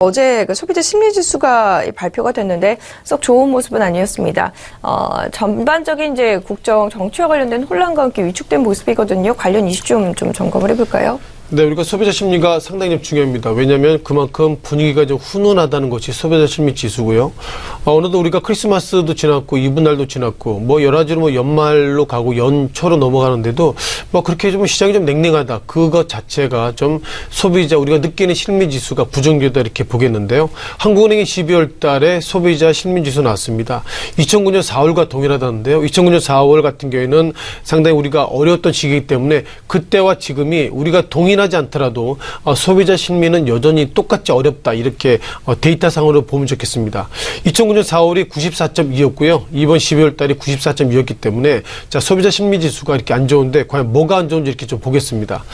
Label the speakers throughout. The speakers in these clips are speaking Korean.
Speaker 1: 어제 그 소비자 심리지수가 발표가 됐는데 썩 좋은 모습은 아니었습니다. 전반적인 이제 국정 정치와 관련된 혼란과 함께 위축된 모습이거든요. 관련 이슈 좀 점검을 해볼까요?
Speaker 2: 네, 우리가 소비자 심리가 상당히 좀 중요합니다. 왜냐하면 그만큼 분위기가 좀 훈훈하다는 것이 소비자 심리 지수고요. 어느덧 우리가 크리스마스도 지났고 이브날도 지났고 뭐 여러 가지로 뭐 연말로 가고 연초로 넘어가는데도 뭐 그렇게 좀 시장이 좀 냉랭하다. 그것 자체가 좀 소비자 우리가 느끼는 심리 지수가 부정적이다 이렇게 보겠는데요. 한국은행이 12월 달에 소비자 심리 지수 나왔습니다. 2009년 4월과 동일하다는데요. 2009년 4월 같은 경우에는 상당히 우리가 어려웠던 시기이기 때문에 그때와 지금이 우리가 동일하지 않더라도 소비자 심리는 여전히 똑같이 어렵다 이렇게 데이터상으로 보면 좋겠습니다. 2009년 4월이 94.2였고요. 이번 12월 달이 94.2였기 때문에 자 소비자 심리 지수가 이렇게 안 좋은데 과연 뭐가 안 좋은지 이렇게 좀 보겠습니다.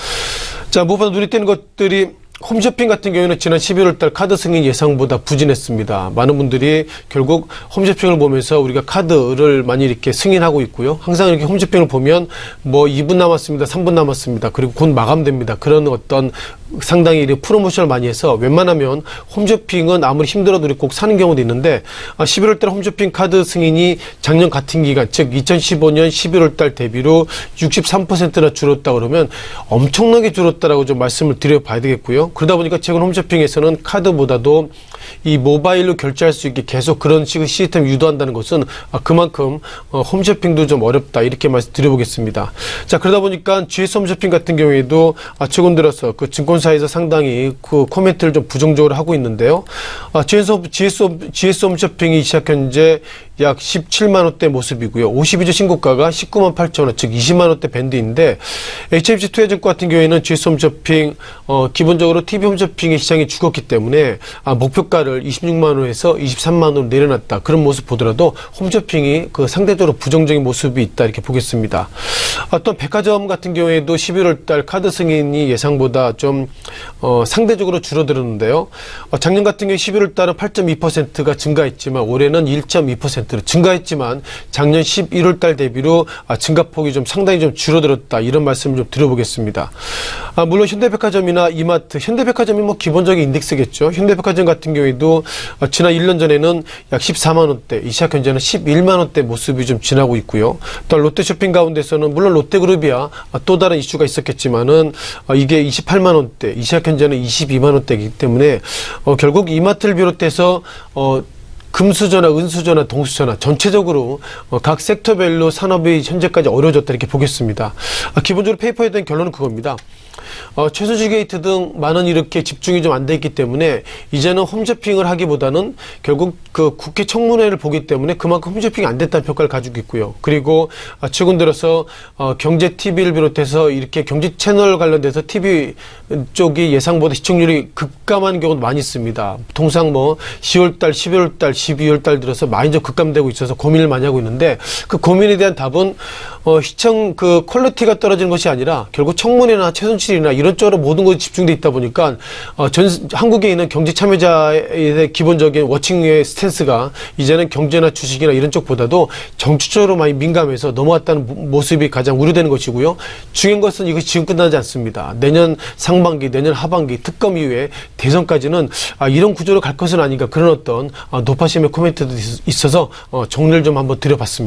Speaker 2: 자 무엇보다 눈에 띄는 것들이 홈쇼핑 같은 경우에는 지난 11월 달 카드 승인 예상보다 부진했습니다. 많은 분들이 결국 홈쇼핑을 보면서 우리가 카드를 많이 이렇게 승인하고 있고요. 항상 이렇게 홈쇼핑을 보면 뭐 2분 남았습니다. 3분 남았습니다. 그리고 곧 마감됩니다. 그런 어떤 상당히 이렇게 프로모션을 많이 해서 웬만하면 홈쇼핑은 아무리 힘들어도 꼭 사는 경우도 있는데 11월 달 홈쇼핑 카드 승인이 작년 같은 기간 즉 2015년 11월 달 대비로 63%나 줄었다 그러면 엄청나게 줄었다라고 좀 말씀을 드려봐야 되겠고요. 그러다 보니까 최근 홈쇼핑에서는 카드보다도 이 모바일로 결제할 수 있게 계속 그런 식의 시스템을 유도한다는 것은 그만큼 홈쇼핑도 좀 어렵다 이렇게 말씀드려보겠습니다. 자 그러다 보니까 GS 홈쇼핑 같은 경우에도 최근 들어서 그 증권사에서 상당히 그 코멘트를 좀 부정적으로 하고 있는데요. GS 홈쇼핑이 시작 현재 약 17만 원대 모습이고요. 52주 신고가가 19만 8천 원, 즉 20만 원대 밴드인데 HMC 투자증권 같은 경우에는 GS 홈쇼핑 기본적으로 TV 홈쇼핑의 시장이 죽었기 때문에 목표가를 26만 원에서 23만 원으로 내려놨다. 그런 모습 보더라도 홈쇼핑이 그 상대적으로 부정적인 모습이 있다 이렇게 보겠습니다. 또 백화점 같은 경우에도 11월 달 카드 승인이 예상보다 좀 상대적으로 줄어들었는데요. 작년 같은 경우 11월 달은 8.2%가 증가했지만 올해는 1.2%로 증가했지만 작년 11월 달 대비로 증가폭이 좀 상당히 좀 줄어들었다 이런 말씀을 좀 드려보겠습니다. 물론 현대백화점이나 이마트, 현대백화점이 뭐 기본적인 인덱스겠죠. 현대백화점 같은 경우에도 지난 1년 전에는 약 14만 원대, 이 시각 현재는 11만 원대 모습이 좀 지나고 있고요. 또 롯데쇼핑 가운데서는 물론 롯데그룹이야 또 다른 이슈가 있었겠지만은 이게 28만 원대, 이 시각 현재는 22만 원대이기 때문에 결국 이마트를 비롯해서 금수저나 은수저나 동수저나 전체적으로 각 섹터별로 산업이 현재까지 어려워졌다 이렇게 보겠습니다. 기본적으로 페이퍼에 대한 결론은 그겁니다. 최순실 게이트 등 많은 이렇게 집중이 좀 안 돼 있기 때문에 이제는 홈쇼핑을 하기보다는 결국 그 국회 청문회를 보기 때문에 그만큼 홈쇼핑이 안 됐다는 평가를 가지고 있고요. 그리고 최근 들어서 경제 TV를 비롯해서 이렇게 경제 채널 관련돼서 TV 쪽이 예상보다 시청률이 급감하는 경우도 많이 있습니다. 통상 뭐 10월 달, 11월 달, 12월 달 들어서 많이 좀 급감되고 있어서 고민을 많이 하고 있는데 그 고민에 대한 답은 시청 그 퀄리티가 떨어지는 것이 아니라 결국 청문회나 최순실이나 이런 쪽으로 모든 것이 집중돼 있다 보니까 한국에 있는 경제 참여자의 기본적인 워칭의 스탠스가 이제는 경제나 주식이나 이런 쪽보다도 정치적으로 많이 민감해서 넘어왔다는 모습이 가장 우려되는 것이고요. 중요한 것은 이것이 지금 끝나지 않습니다. 내년 상반기, 내년 하반기 특검 이후에 대선까지는 이런 구조로 갈 것은 아닌가 그런 어떤 높아심의 코멘트도 있어서 정리를 좀 한번 드려봤습니다.